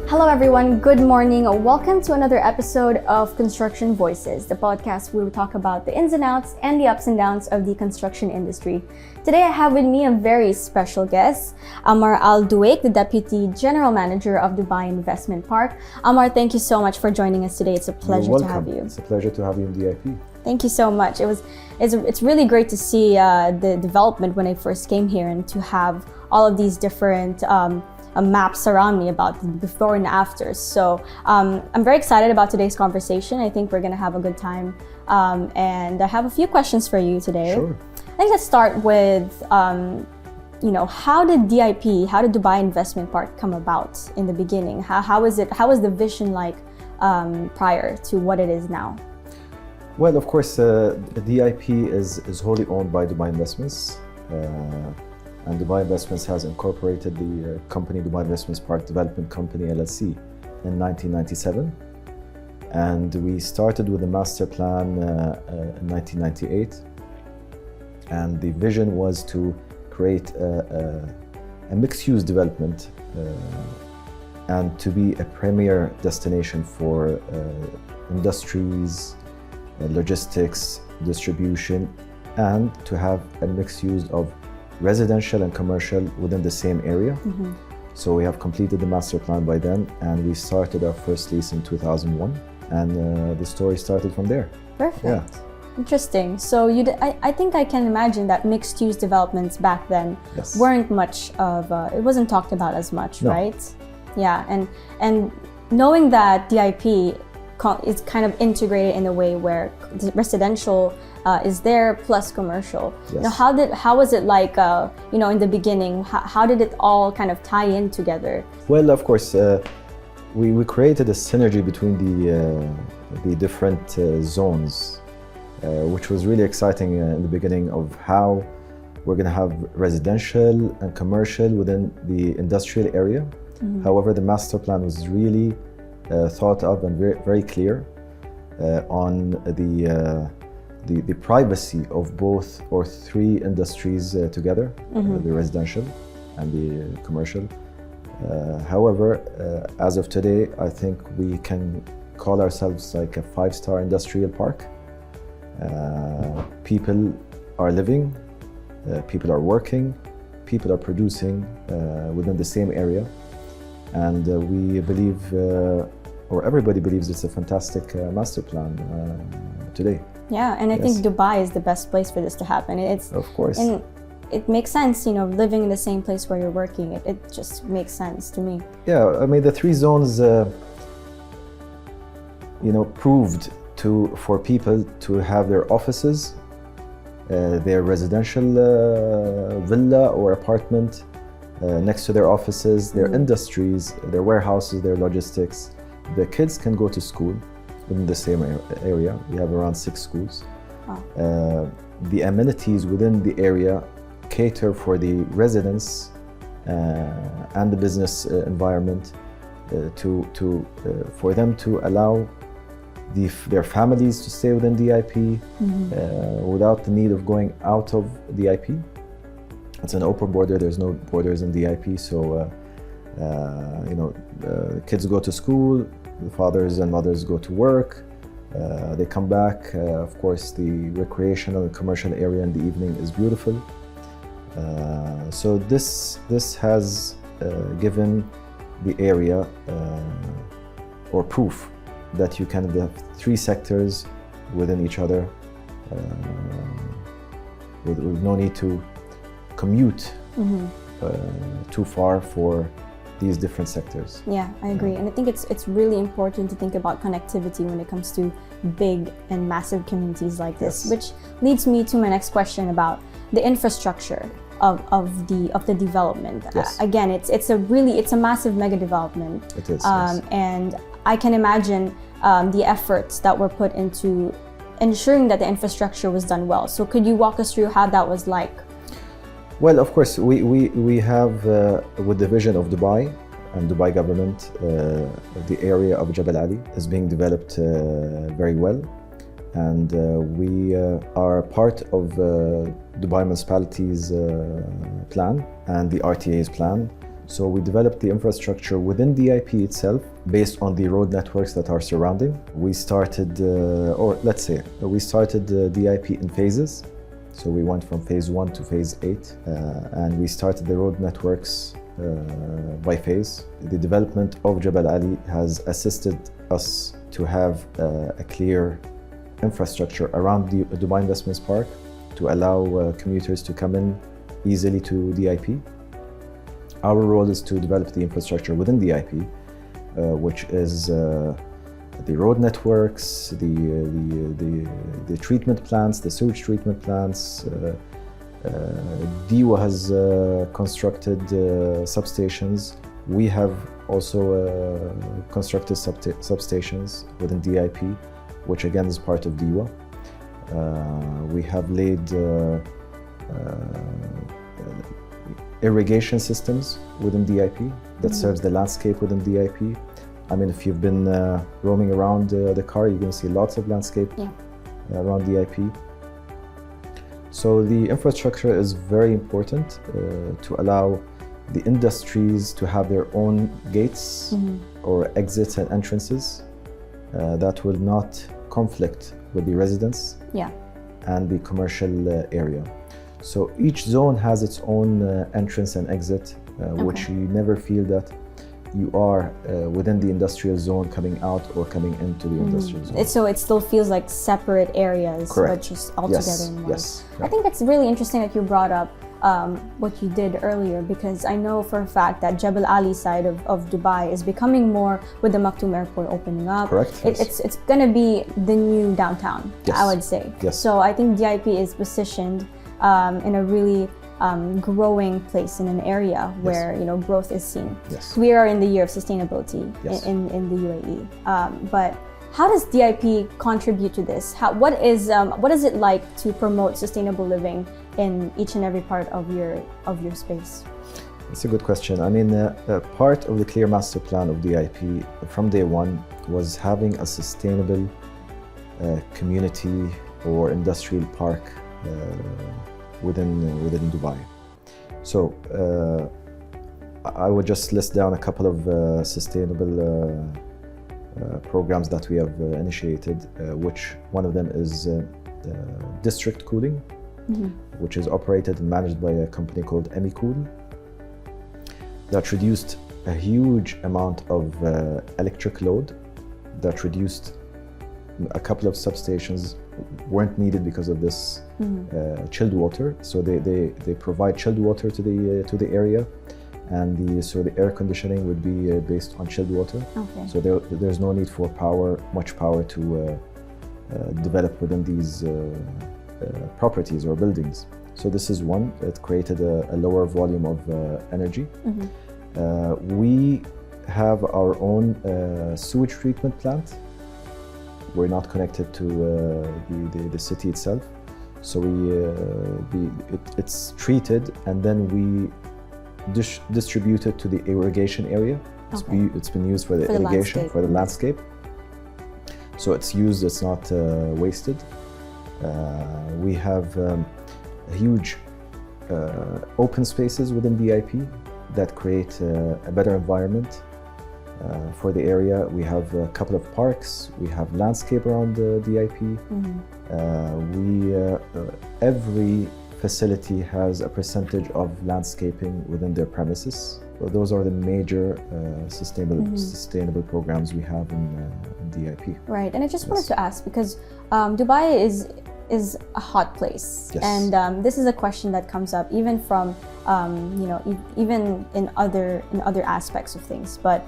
Hello everyone, good morning. Welcome to another episode of Construction Voices, the podcast where we talk about the ins and outs and the ups and downs of the construction industry. Today I have with me a very special guest, Ammar Al Duwaikh, the Deputy General Manager of Dubai Investment Park. Ammar, thank you so much for joining us today. It's a pleasure to have you. It's a pleasure to have you in DIP. Thank you so much. It's really great to see the development when I first came here and to have all of these different maps around me about the before and afters. So I'm very excited about today's conversation. I think we're going to have a good time. And I have a few questions for you today. Sure. I think let's start with, how did Dubai Investment Park come about in the beginning? How was the vision like prior to what it is now? Well, of course, DIP is wholly owned by Dubai Investments. And Dubai Investments has incorporated the company Dubai Investments Park Development Company LLC in 1997. And we started with a master plan in 1998. And the vision was to create a mixed-use development and to be a premier destination for industries, logistics, distribution, and to have a mixed use of residential and commercial within the same area. Mm-hmm. So we have completed the master plan by then, and we started our first lease in 2001, and the story started from there. Perfect. Yeah. Interesting. So I think I can imagine that mixed-use developments back then weren't much of it wasn't talked about as much, right? Yeah, and knowing that DIP is kind of integrated in a way where residential is there plus commercial. Yes. How was it like in the beginning? How did it all kind of tie in together? Well, of course, we created a synergy between the different zones, which was really exciting in the beginning of how we're going to have residential and commercial within the industrial area. Mm-hmm. However, the master plan was really thought of and very, very clear on the privacy of both or three industries together, mm-hmm. The residential and the commercial. However, as of today, I think we can call ourselves like a 5-star industrial park. People are living, people are working, people are producing within the same area. And we believe, or everybody believes, it's a fantastic master plan today. Yeah, and I think Dubai is the best place for this to happen. Of course. And it makes sense, living in the same place where you're working. It just makes sense to me. Yeah, I mean, the three zones, proved for people to have their offices, their residential villa or apartment, next to their offices, their industries, their warehouses, their logistics. The kids can go to school within the same area. We have around 6 schools. Wow. The amenities within the area cater for the residents and the business environment for them to allow their families to stay within DIP, mm-hmm. Without the need of going out of DIP. It's an open border, there's no borders in DIP, so kids go to school, the fathers and mothers go to work, they come back. Of course, the recreational and commercial area in the evening is beautiful. So this has given the area or proof that you can have 3 sectors within each other with no need to commute mm-hmm. Too far for these different sectors. Yeah, I agree. And I think it's really important to think about connectivity when it comes to big and massive communities like this, which leads me to my next question about the infrastructure of the development. Yes. Again, it's a massive mega development. It is. And I can imagine the efforts that were put into ensuring that the infrastructure was done well. So could you walk us through how that was like? Well, of course, we have, with the vision of Dubai and Dubai government, the area of Jabal Ali is being developed very well. And we are part of Dubai Municipality's plan and the RTA's plan So we developed the infrastructure within DIP itself based on the road networks that are surrounding. We started, we started DIP in phases. So we went from phase 1 to phase 8, and we started the road networks by phase. The development of Jebel Ali has assisted us to have a clear infrastructure around the Dubai Investments Park to allow commuters to come in easily to DIP. Our role is to develop the infrastructure within DIP, which is the road networks, the treatment plants, the sewage treatment plants. DIWA has constructed substations. We have also constructed substations within DIP, which again is part of DIWA. We have laid irrigation systems within DIP that serves the landscape within DIP. I mean, if you've been roaming around the car, you're going to see lots of landscape around DIP. So the infrastructure is very important to allow the industries to have their own gates or exits and entrances that will not conflict with the residents and the commercial area. So each zone has its own entrance and exit, which you never feel that you are within the industrial zone coming out or coming into the industrial zone. So it still feels like separate areas, Correct. but just all together in one. Yes. I think it's really interesting that you brought up what you did earlier, because I know for a fact that Jebel Ali side of Dubai is becoming more with the Maktoum Airport opening up. Correct. It's going to be the new downtown, I would say. Yes. So I think DIP is positioned in a really growing place in an area where growth is seen. Yes. We are in the year of sustainability in the UAE, but how does DIP contribute to this? What is it like to promote sustainable living in each and every part of your space? It's a good question. I mean, part of the clear master plan of DIP from day one was having a sustainable community or industrial park within Dubai. So I would just list down a couple of sustainable programs that we have initiated, which one of them is district cooling, which is operated and managed by a company called Emicool. That reduced a huge amount of electric load, that reduced a couple of substations weren't needed because of this chilled water. So they provide chilled water to the area, and the air conditioning would be based on chilled water. Okay. So there's no need for much power to develop within these properties or buildings. So this is one. It created a lower volume of energy. We have our own sewage treatment plant. We're not connected to the city itself, so it's treated and then we distribute it to the irrigation area. It's been used for the irrigation, for the landscape. So it's used, it's not wasted. We have huge open spaces within DIP that create a better environment for the area. We have a couple of parks, we have landscape around the DIP. Every facility has a percentage of landscaping within their premises. Well, those are the major sustainable programs we have in DIP. Right, and I just wanted to ask, because Dubai is a hot place, and this is a question that comes up even from even in other aspects of things, but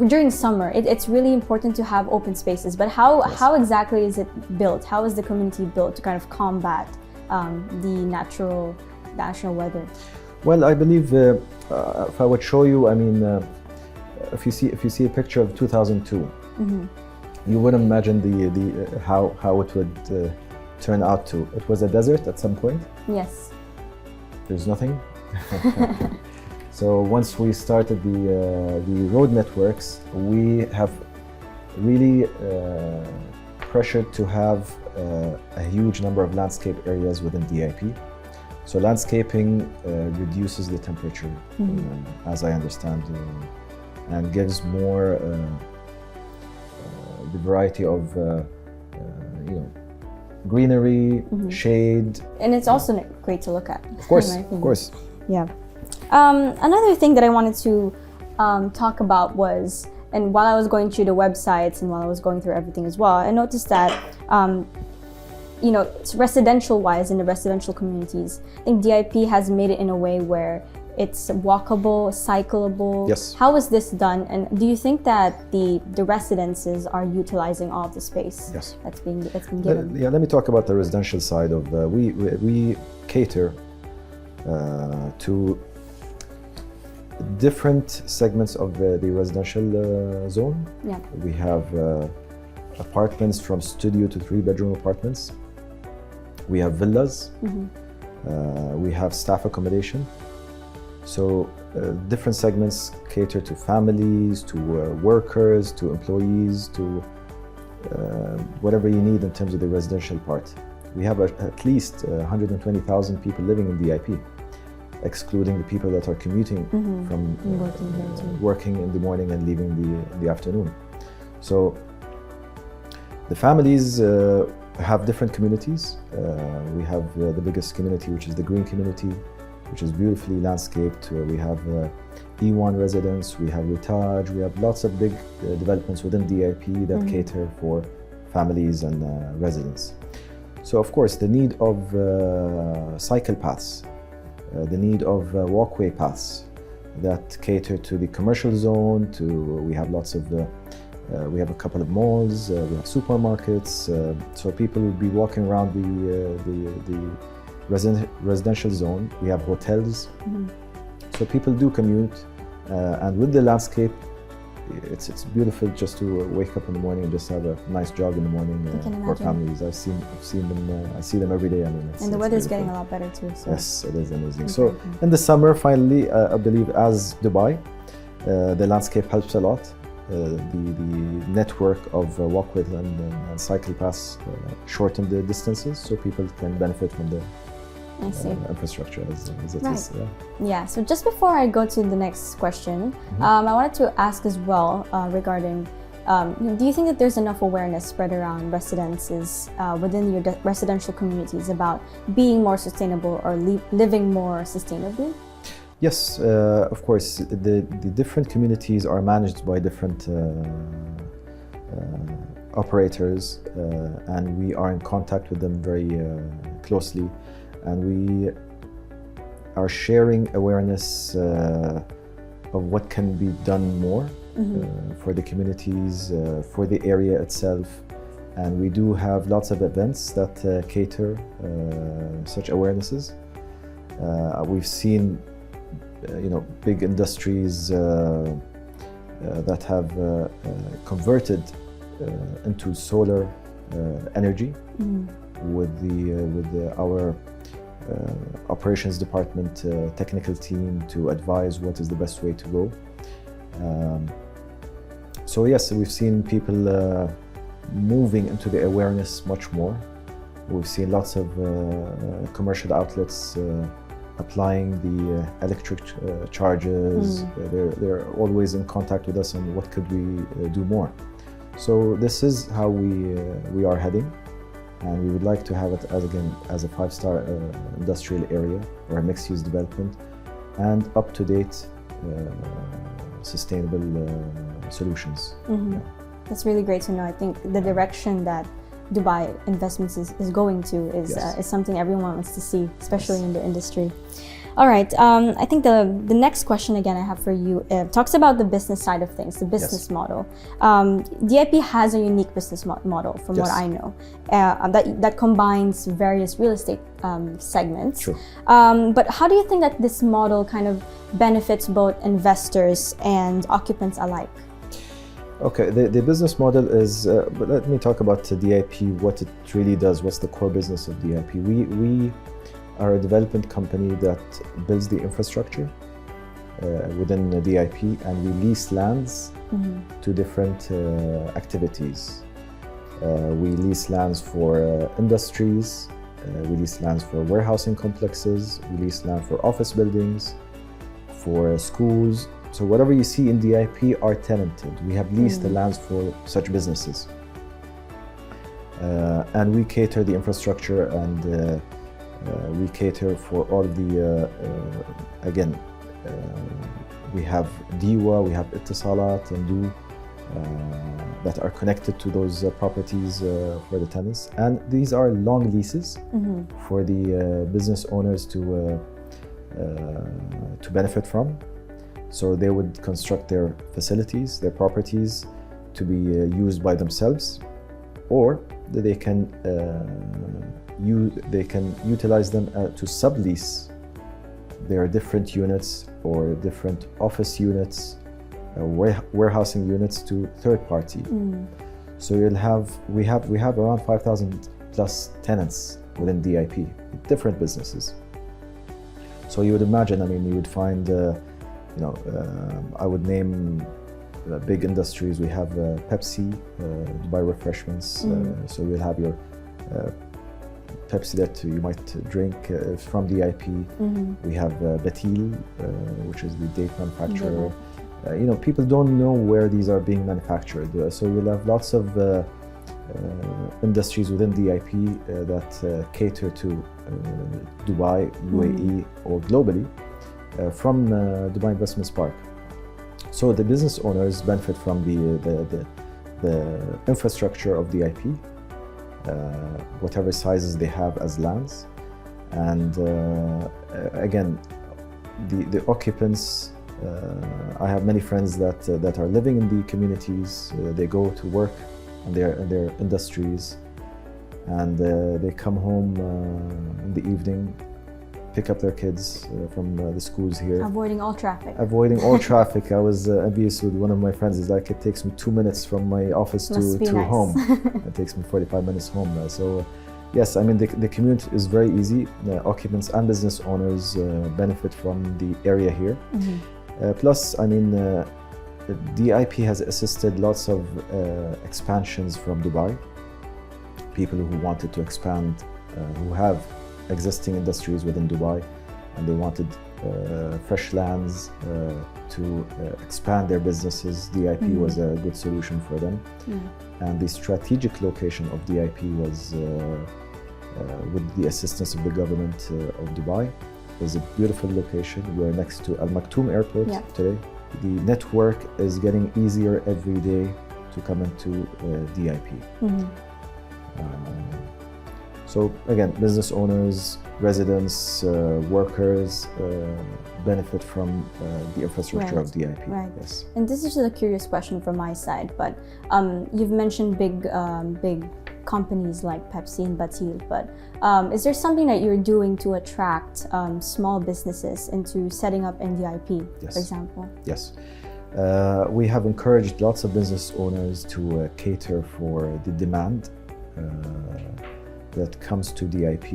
during summer, it's really important to have open spaces. But how exactly is it built? How is the community built to kind of combat the natural weather? Well, I believe if I would show you, I mean, if you see a picture of 2002, you wouldn't imagine how it would turn out to. It was a desert at some point. Yes. There's nothing. So once we started the road networks, we have really pressured to have a huge number of landscape areas within DIP. So landscaping reduces the temperature, as I understand, and gives more the variety of greenery, shade. And it's also great to look at. Of course. Yeah. Another thing that I wanted to talk about was, and while I was going through the websites and while I was going through everything as well, I noticed that, it's residential-wise in the residential communities, I think DIP has made it in a way where it's walkable, cyclable. Yes. How is this done? And do you think that the residences are utilizing all of the space that's been given? Let me talk about the residential side of we cater to different segments of the residential zone. Yeah. We have apartments from studio to 3-bedroom apartments. We have villas. We have staff accommodation. So different segments cater to families, to workers, to employees, to whatever you need in terms of the residential part. We have at least 120,000 people living in DIP, excluding the people that are commuting from working in the morning and leaving in the afternoon. So the families have different communities. We have the biggest community, which is the green community, which is beautifully landscaped. We have E1 residents, we have Ritage, we have lots of big developments within DIP that cater for families and residents. So of course the need of cycle paths, the need of walkway paths that cater to the commercial zone, we have lots of, we have a couple of malls, we have supermarkets, so people will be walking around the residential zone. We have hotels, so people do commute, and with the landscape, it's beautiful just to wake up in the morning and just have a nice jog in the morning for families. I see them every day. I mean, and the weather's getting a lot better too. So. Yes, it is amazing. So in the summer, finally, I believe as Dubai, the landscape helps a lot. The network of walkways and cycle paths shorten the distances, so people can benefit from the infrastructure as it is. Yeah, so just before I go to the next question, I wanted to ask as well regarding, do you think that there's enough awareness spread around residences within your residential communities about being more sustainable or living more sustainably? Yes, of course. The different communities are managed by different operators, and we are in contact with them very closely. And we are sharing awareness of what can be done more for the communities, for the area itself. And we do have lots of events that cater such awarenesses. We've seen, big industries that have converted into solar energy with our operations department technical team to advise what is the best way to go. So yes, we've seen people moving into the awareness much more. We've seen lots of commercial outlets applying the electric charges. They're always in contact with us on what could we do more. So this is how we are heading. And we would like to have it as a 5-star industrial area or a mixed-use development, and up-to-date sustainable solutions. Yeah. That's really great to know. I think the direction that Dubai Investments is going to is something everyone wants to see, especially in the industry. All right, I think the next question again I have for you talks about the business side of things, the business model. DIP has a unique business model from what I know, that combines various real estate segments. True. But how do you think that this model kind of benefits both investors and occupants alike? Okay, the business model is, but let me talk about DIP, what it really does, what's the core business of DIP. We are a development company that builds the infrastructure within the DIP, and we lease lands to different activities. We lease lands for industries, we lease lands for warehousing complexes, we lease land for office buildings, for schools. So whatever you see in DIP are tenanted. We have leased the lands for such businesses. And we cater the infrastructure, and we cater for all of the, again, we have DIWA, we have Ittisalat and DU that are connected to those properties for the tenants. And these are long leases for the business owners to benefit from. So they would construct their facilities, their properties to be used by themselves, or they can utilize them to sublease their different units or different office units, warehousing units to third party. So we have around 5,000 plus tenants within DIP, different businesses. So you would imagine, I mean, you would find, I would name big industries. We have Pepsi, Dubai Refreshments. So you'll have your Pepsi that you might drink from DIP. We have Batil, which is the date manufacturer. People don't know where these are being manufactured. So you'll have lots of industries within DIP that cater to Dubai, UAE, or globally from Dubai Investments Park. So the business owners benefit from the infrastructure of DIP, whatever sizes they have as lands, and again, the occupants. I have many friends that are living in the communities. They go to work in their industries, and they come home in the evening, pick up their kids from the schools here. Avoiding all traffic. Avoiding all traffic. I was envious with one of my friends. It's like it takes me 2 minutes from my office to nice. home. It takes me 45 minutes home. So yes, I mean the commute is very easy. The occupants and business owners benefit from the area here. Plus, I mean, DIP has assisted lots of expansions from Dubai. People who wanted to expand, who have existing industries within Dubai, and they wanted fresh lands to expand their businesses. DIP was a good solution for them. And the strategic location of DIP was, with the assistance of the government of Dubai, is a beautiful location. We're next to Al Maktoum Airport today. The network is getting easier every day to come into DIP. So again, business owners, residents, workers benefit from the infrastructure of DIP. Right. Yes. And this is just a curious question from my side, but you've mentioned big companies like Pepsi and Batil, but is there something that you're doing to attract small businesses into setting up in DIP, for example? Yes. We have encouraged lots of business owners to cater for the demand that comes to DIP.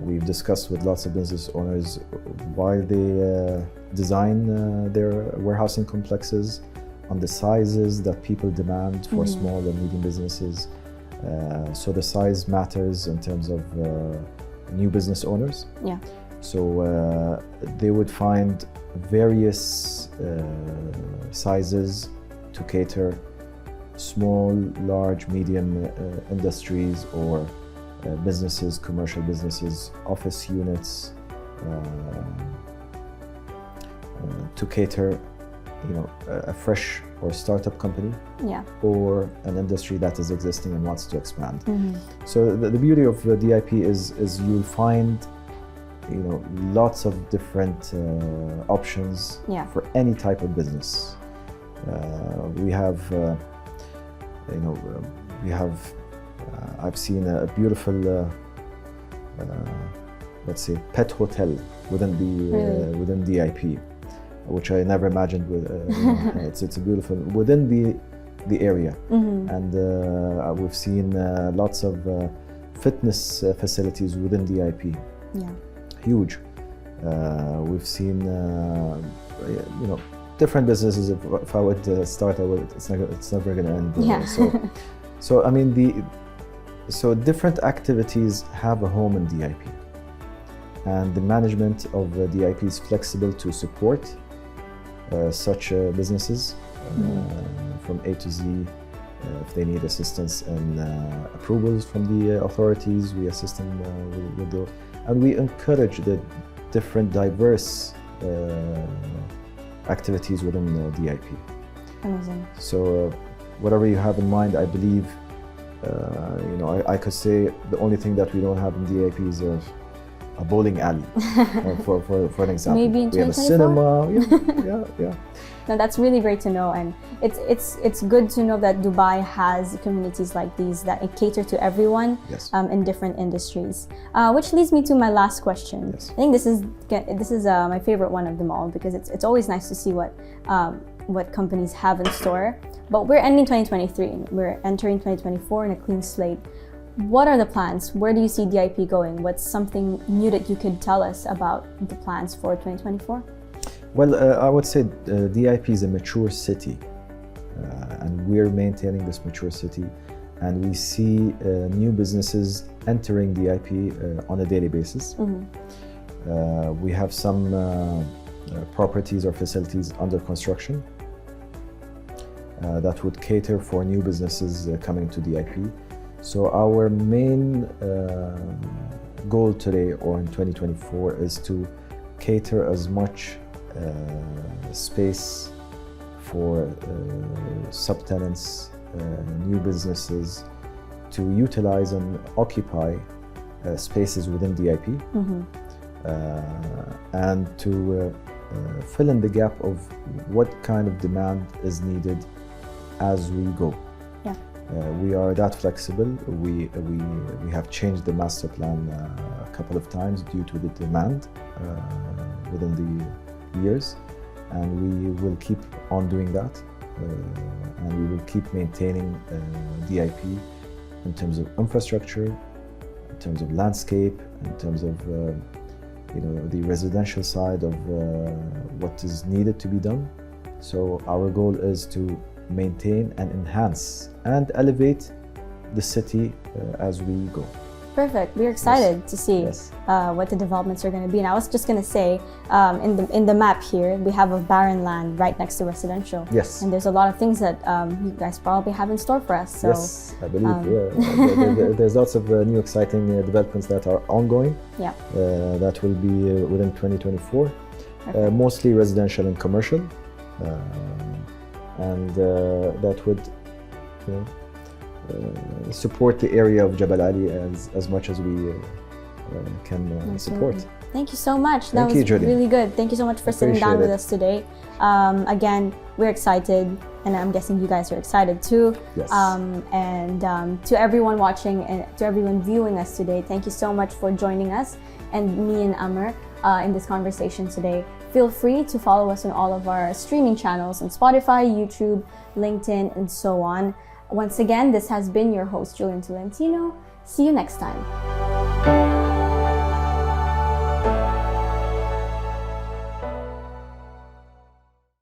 We've discussed with lots of business owners why they design their warehousing complexes on the sizes that people demand for small and medium businesses. So the size matters in terms of new business owners. So they would find various sizes to cater small, large, medium industries or businesses, commercial businesses, office units, to cater, a fresh or startup company, or an industry that is existing and wants to expand. So the beauty of DIP is you'll find, lots of different options for any type of business. We have, I've seen a beautiful, let's say, pet hotel within DIP, which I never imagined. It's a beautiful within the area, and we've seen lots of fitness facilities within DIP. Huge. We've seen, different businesses. If I would start, it's never going to end. So I mean, So different activities have a home in DIP, and the management of DIP is flexible to support such businesses from A to Z. If they need assistance and approvals from the authorities, we assist them with those. And we encourage the different diverse activities within DIP. Amazing. So whatever you have in mind, I believe, I could say the only thing that we don't have in DIP is a bowling alley, for an example. Maybe in 2024? We have a cinema. Yeah. No, that's really great to know, and it's good to know that Dubai has communities like these that cater to everyone. Yes. In different industries. Which leads me to my last question. Yes. I think this is my favorite one of them all, because it's always nice to see what companies have in store. But we're ending 2023. We're entering 2024 in a clean slate. What are the plans? Where do you see DIP going? What's something new that you could tell us about the plans for 2024? Well, I would say DIP is a mature city, and we're maintaining this mature city, and we see new businesses entering DIP on a daily basis. Mm-hmm. We have some properties or facilities under construction that would cater for new businesses coming to DIP. So our main goal today or in 2024 is to cater as much space for subtenants, new businesses to utilize and occupy spaces within DIP. Mm-hmm. And to fill in the gap of what kind of demand is needed as we go. Yeah. We are that flexible. We have changed the master plan a couple of times due to the demand within the years, and we will keep on doing that, and we will keep maintaining DIP in terms of infrastructure, in terms of landscape, in terms of the residential side of what is needed to be done. So our goal is to maintain and enhance and elevate the city as we go. Perfect. We're excited to see what the developments are going to be. And I was just going to say, in the map here, we have a barren land right next to residential. Yes. And there's a lot of things that you guys probably have in store for us. So, yes, I believe. There's lots of new exciting developments that are ongoing. Yeah. That will be within 2024. Mostly residential and commercial, and that would, support the area of Jabal Ali as much as we can support. Thank you so much. That Thank you, was Julie. really good. Thank you so much for sitting down with us today. Again, we're excited, and I'm guessing you guys are excited too. Yes. And to everyone watching and to everyone viewing us today, thank you so much for joining us and me and Ammar in this conversation today. Feel free to follow us on all of our streaming channels on Spotify, YouTube, LinkedIn, and so on. Once again, this has been your host, Julian Tolentino. See you next time.